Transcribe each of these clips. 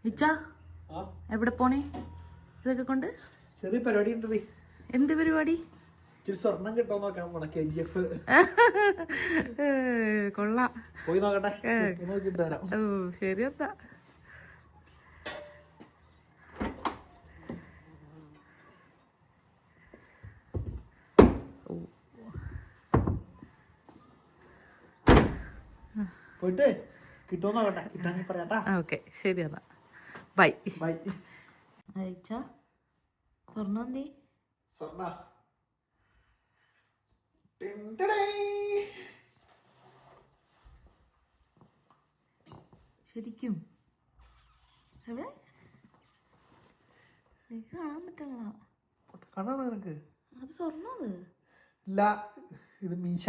ഇച്ചാ എവിടെ പോണേ ഇതൊക്കെ കൊണ്ട്? ചെറിയ പരിപാടി ഉണ്ട്. എന്ത് പരിപാടി? സ്വർണം കിട്ടോ നോക്കാൻ പോണ KGF. കൊള്ളാ, പോയി നോക്കട്ടെ, നോക്കിട്ട് വരാം. ഓ ശരി എന്നാ. പോയിട്ട് കിട്ടോ നോക്കട്ടെ, കിട്ടാൻ പറയാട്ടാ. ഓക്കെ ശരി എന്നാ, ബൈ ബൈ. അയച്ചാ സ്വർണ്ണം എന്തി? സ്വർണ്ണ ശരിക്കും എവിടെ? എനിക്ക് കാണാൻ പറ്റില്ല. കാണാണോ നിനക്ക്? അത് സ്വർണ്ണം? അത് ഇല്ല, ഇത് മീശ.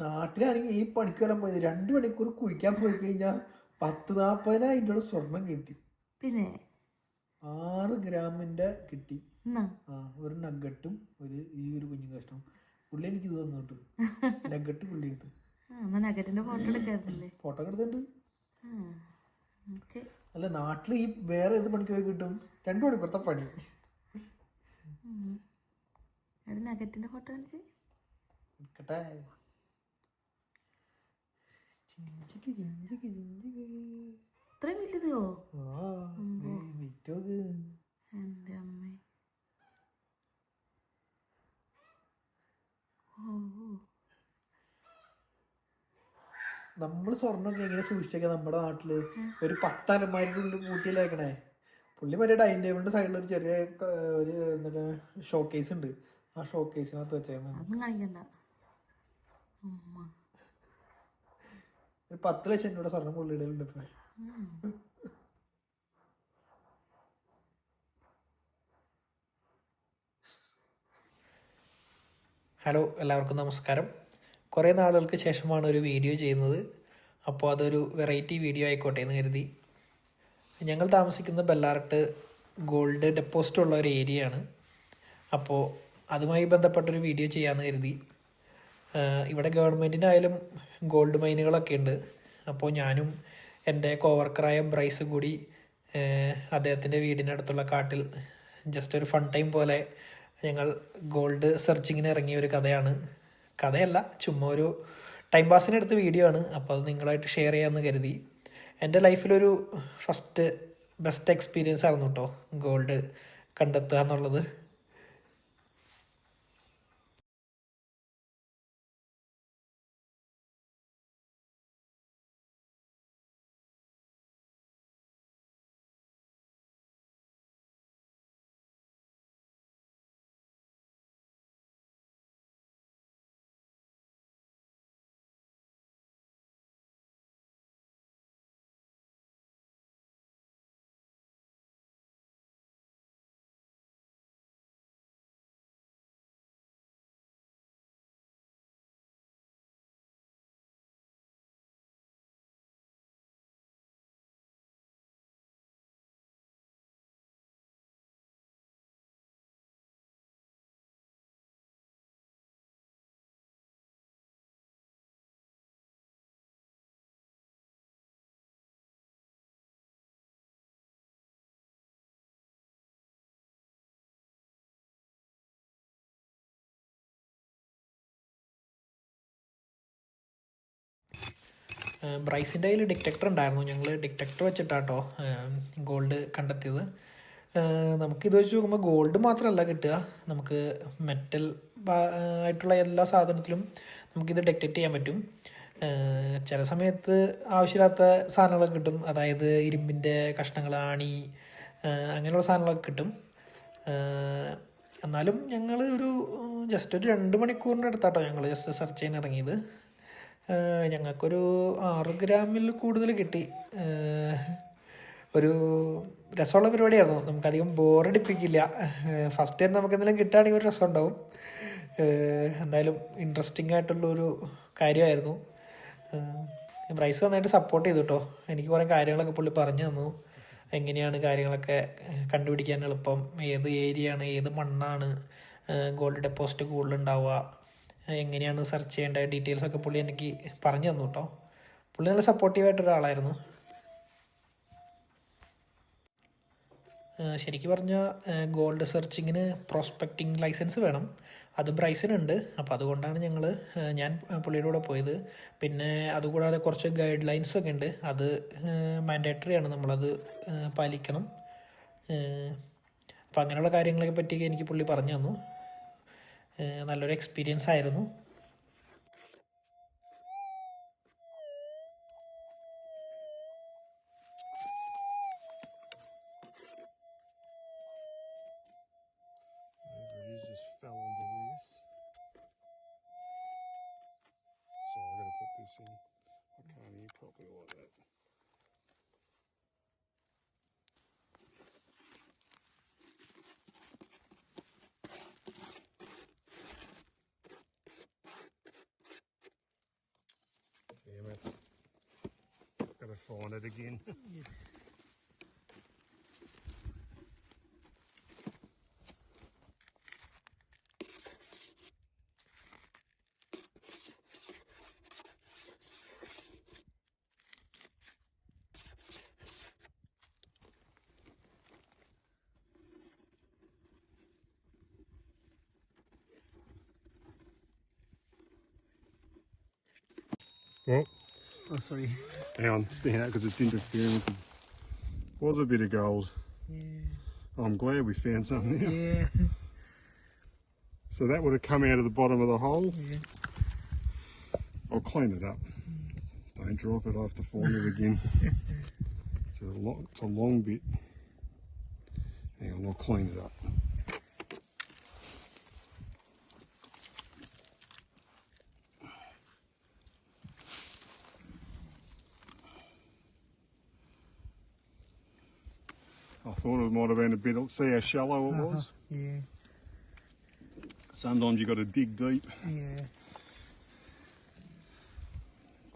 നാട്ടിലാണെങ്കിൽ ഈ പണിക്കെല്ലാം പോയത് 2 മണിക്കൂർ കുഴിക്കാൻ പോയി കഴിഞ്ഞാൽ 40-40 സ്വർണം കിട്ടി. പിന്നെ 6 ഗ്രാമിന്റെ കിട്ടി. എന്നാ ഒരു നഗട്ടും ഈ ഒരു കുഞ്ഞു കഷ്ണം. പുള്ളി എനിക്ക് ഇത് തന്നോട്ട് നഗട്ട് പുള്ളി എടുത്ത്. നഗറ്റിന്റെ ഫോട്ടോ എടുക്കാറില്ലേ? ഫോട്ടോ എടുത്തിട്ടുണ്ട്. ഓക്കെ. അല്ല, നാട്ടിൽ ഈ വേറെ ഏത് പണിക്ക് പോയി കിട്ടും? 2 മണിക്കൂറത്തെ പണി. നഗറ്റിന്റെ ഫോട്ടോ കാണിച്ച് കേട്ടെ. ഇത്രയും വലുതോ? എന്റെ അമ്മ. നമ്മള് സ്വർണ്ണമൊക്കെ എങ്ങനെ സൂക്ഷിച്ചേക്ക? നമ്മുടെ നാട്ടില് ഒരു 10 അലമാരിന്റെ കൂട്ടിയിലേക്കണേ. പുള്ളി മറ്റേ ഡൈനിങ് ടേബിളിന്റെ സൈഡിൽ ഒരു ചെറിയ ഒരു എന്താ ഷോ കേസ് ഉണ്ട്. ആ ഷോ കേസിനകത്ത് വെച്ചേക്കുന്നത്. ഒരു 10 ലക്ഷം രൂപയുടെ സ്വർണ്ണം പുള്ളിയിടലുണ്ട് ഇപ്പൊ. ഹലോ, എല്ലാവർക്കും നമസ്കാരം. കുറേ നാളുകൾക്ക് ശേഷമാണ് ഒരു വീഡിയോ ചെയ്യുന്നത്. അപ്പോൾ അതൊരു വെറൈറ്റി വീഡിയോ ആയിക്കോട്ടെ എന്ന് കരുതി. ഞങ്ങൾ താമസിക്കുന്ന ബെല്ലാർട്ട് ഗോൾഡ് ഡെപ്പോസിറ്റ് ഉള്ള ഒരു ഏരിയയാണ്. അപ്പോൾ അതുമായി ബന്ധപ്പെട്ടൊരു വീഡിയോ ചെയ്യാമെന്ന് കരുതി. ഇവിടെ ഗവൺമെൻറ്റിനായാലും ഗോൾഡ് മൈനുകളൊക്കെ ഉണ്ട്. അപ്പോൾ ഞാനും എൻ്റെ കോവർക്കറായ ബ്രൈസ് കൂടി അദ്ദേഹത്തിൻ്റെ വീടിനടുത്തുള്ള കാട്ടിൽ ജസ്റ്റ് ഒരു ഫൺ ടൈം പോലെ ഞങ്ങൾ ഗോൾഡ് സെർച്ചിങ്ങിന് ഇറങ്ങിയ ഒരു കഥയല്ല, ചുമ്മാ ഒരു ടൈം പാസിനെടുത്ത വീഡിയോ ആണ്. അപ്പോൾ അത് നിങ്ങളായിട്ട് ഷെയർ ചെയ്യാമെന്ന് കരുതി. എൻ്റെ ലൈഫിലൊരു ഫസ്റ്റ് ബെസ്റ്റ് എക്സ്പീരിയൻസ് ആയിരുന്നു കേട്ടോ ഗോൾഡ് കണ്ടെത്തുക എന്നുള്ളത്. ബ്രൈസിൻ്റെ കയ്യിൽ ഡിറ്റക്ടർ ഉണ്ടായിരുന്നു. ഞങ്ങൾ ഡിറ്റക്ടർ വെച്ചിട്ടാട്ടോ ഗോൾഡ് കണ്ടെത്തിയത്. നമുക്കിത് വെച്ച് നോക്കുമ്പോൾ ഗോൾഡ് മാത്രമല്ല കിട്ടുക, നമുക്ക് മെറ്റൽ ആയിട്ടുള്ള എല്ലാ സാധനത്തിലും നമുക്കിത് ഡിറ്റക്റ്റ് ചെയ്യാൻ പറ്റും. ചില സമയത്ത് ആവശ്യമില്ലാത്ത സാധനങ്ങളൊക്കെ കിട്ടും. അതായത് ഇരുമ്പിൻ്റെ കഷ്ണങ്ങൾ, ആണി, അങ്ങനെയുള്ള സാധനങ്ങളൊക്കെ കിട്ടും. എന്നാലും ഞങ്ങൾ ജസ്റ്റ് ഒരു 2 മണിക്കൂറിൻ്റെ അടുത്താട്ടോ ഞങ്ങൾ ജസ്റ്റ് സെർച്ച് ചെയ്യാൻ ഇറങ്ങിയത്. ഞങ്ങൾക്കൊരു 6 ഗ്രാമിൽ കൂടുതൽ കിട്ടി. ഒരു രസമുള്ള പരിപാടിയായിരുന്നു. നമുക്കധികം ബോറടിപ്പിക്കില്ല. ഫസ്റ്റ് ടൈം നമുക്ക് എന്തെങ്കിലും കിട്ടുകയാണെങ്കിൽ ഒരു രസം ഉണ്ടാവും. എന്തായാലും ഇൻട്രസ്റ്റിംഗ് ആയിട്ടുള്ളൊരു കാര്യമായിരുന്നു. ബ്രൈസ് നന്നായിട്ട് സപ്പോർട്ട് ചെയ്തു കേട്ടോ. എനിക്ക് കുറേ കാര്യങ്ങളൊക്കെ പുള്ളി പറഞ്ഞു തന്നു. എങ്ങനെയാണ് കാര്യങ്ങളൊക്കെ കണ്ടുപിടിക്കാൻ എളുപ്പം, ഏത് ഏരിയ ആണ്, ഏത് മണ്ണാണ് ഗോൾഡ് ഡെപ്പോസിറ്റ് കൂടുതലുണ്ടാവുക, എങ്ങനെയാണ് സെർച്ച് ചെയ്യേണ്ട ഡീറ്റെയിൽസൊക്കെ പുള്ളി എനിക്ക് പറഞ്ഞു തന്നു കേട്ടോ. പുള്ളി നല്ല സപ്പോർട്ടീവായിട്ടൊരാളായിരുന്നു. ശരിക്കും പറഞ്ഞാൽ ഗോൾഡ് സെർച്ചിങ്ങിന് പ്രോസ്പെക്റ്റിംഗ് ലൈസൻസ് വേണം. അത് ബ്രൈസിനുണ്ട്. അപ്പോൾ അതുകൊണ്ടാണ് ഞാൻ പുള്ളിയുടെ കൂടെ പോയത്. പിന്നെ അതുകൂടാതെ കുറച്ച് ഗൈഡ് ലൈൻസ് ഒക്കെ ഉണ്ട്. അത് മാൻഡേറ്ററി ആണ്, നമ്മളത് പാലിക്കണം. അപ്പോൾ അങ്ങനെയുള്ള കാര്യങ്ങളെ പറ്റി എനിക്ക് പുള്ളി പറഞ്ഞു തന്നു. നല്ലൊരു എക്സ്പീരിയൻസ് ആയിരുന്നു. Just fell into this. So I'm going to put this in. I can't hear properly like that. Damn it. Got to find it again. Well, Oh, sorry. hang on, stand out because it's interfering with the... Was a bit of gold. Yeah. I'm glad we found something now. Yeah. So that would have come out of the bottom of the hole. Yeah. I'll clean it up. Don't drop it, I have to find it again. It's a long bit. Hang on, I'll clean it up. I thought it might have been a bit. See how shallow it was? Yeah. Sometimes you got to dig deep. Yeah.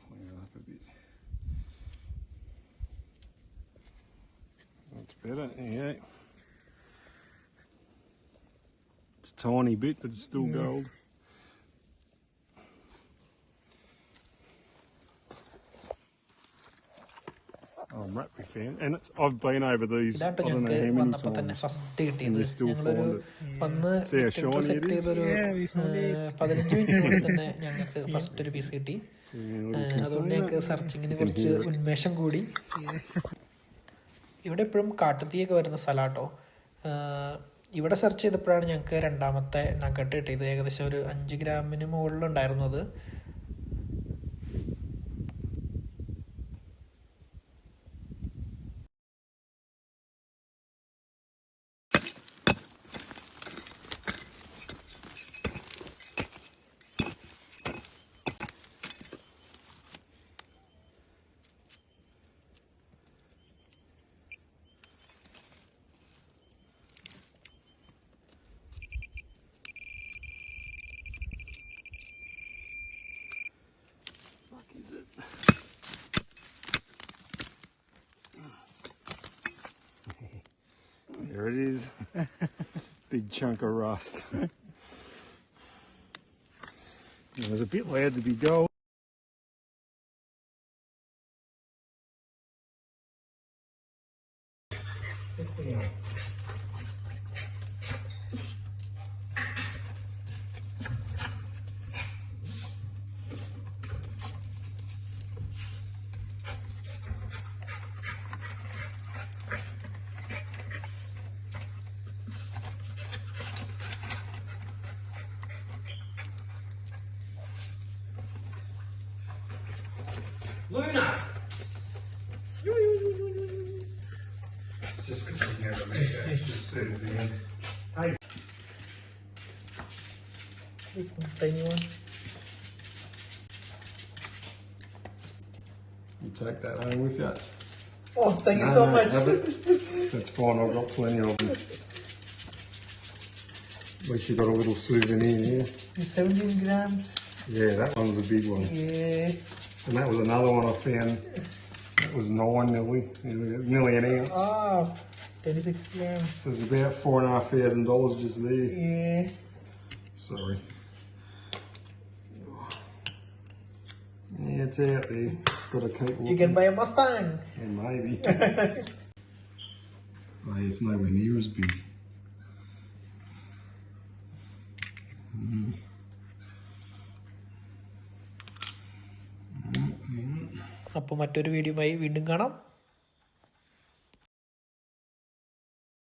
Clean it up a bit. That's better, yeah. It's a tiny bit, but it's still gold. I'm wrapped we found, and I've been over these. I ഇതാട്ടോ don't know ഞങ്ങൾക്ക് how many വന്നപ്പോൾ തന്നെ times. First And കിട്ടിയത്. we still ഞങ്ങളൊരു find it. വന്ന് See how shiny it set is? ചെയ്തൊരു 15 മിനിറ്റിനുള്ളിൽ തന്നെ ഞങ്ങൾക്ക് ഫസ്റ്റ് ഒരു പീസ് കിട്ടി. അതുകൊണ്ട് ഞങ്ങൾക്ക് സെർച്ചിങ്ങിന് കുറച്ച് ഉന്മേഷം കൂടി. ഇവിടെ എപ്പോഴും കാട്ടുതീയൊക്കെ വരുന്ന സ്ഥലമാട്ടോ. ഇവിടെ സെർച്ച് ചെയ്തപ്പോഴാണ് ഞങ്ങൾക്ക് രണ്ടാമത്തെ നഗട്ട് കിട്ടിയത്. ഏകദേശം ഒരു 5 ഗ്രാമിന് മുകളിലുണ്ടായിരുന്നു അത്. Is it? There it is. Big chunk of rust. It was a bit loud to be gold. Luna! Just because you never made that, just said at the end. Tiny one. You take that home with you. Oh, thank you so much. Have it. That's fine, I've got plenty of them. At least you got a little souvenir here. 17 grams. Yeah, that one's a big one. Yeah. And that was another one I found. That was 9 nearly an ounce. Oh, 26 grams. So it's about $4,500 just there. Yeah. Sorry. Yeah, it's out there. Just got to keep You looking. can buy a Mustang. Yeah, maybe. Oh, it's nowhere near as big. അപ്പോൾ മറ്റൊരു വീഡിയോയുമായി വീണ്ടും കാണാം.